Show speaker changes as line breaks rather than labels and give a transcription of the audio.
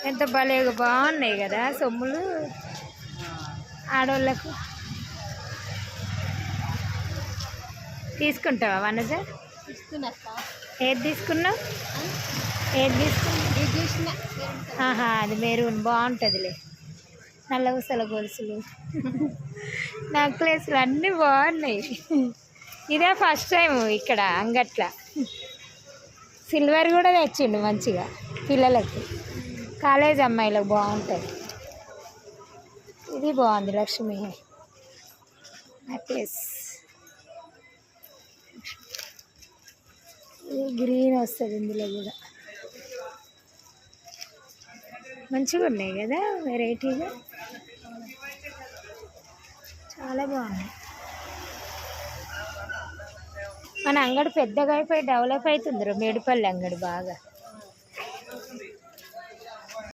ఎంత భలేగా బాగున్నాయి కదా సొమ్ములు ఆడవాళ్ళకు. తీసుకుంటావా వనజ? ఏది తీసుకున్నావు? ఆహా, అది మెరూన్ బాగుంటుందిలే. నల్ల ఊసల గొలుసులు నెక్లెస్లు అన్నీ బాగున్నాయి. ఇదే ఫస్ట్ టైం ఇక్కడ అంగట్ల. సిల్వర్ కూడా తెచ్చిండు మంచిగా పిల్లలకి, కాలేజ్ అమ్మాయిలకు బాగుంటుంది. ఇది బాగుంది లక్ష్మి నెక్లెస్. ఇది గ్రీన్ వస్తుంది ఇందులో కూడా. మంచిగా ఉన్నాయి కదా వెరైటీగా, చాలా బాగున్నాయి. మన అంగడి పెద్దగా అయిపోయి డెవలప్ అవుతుంది మేడిపల్లి అంగడి బాగా.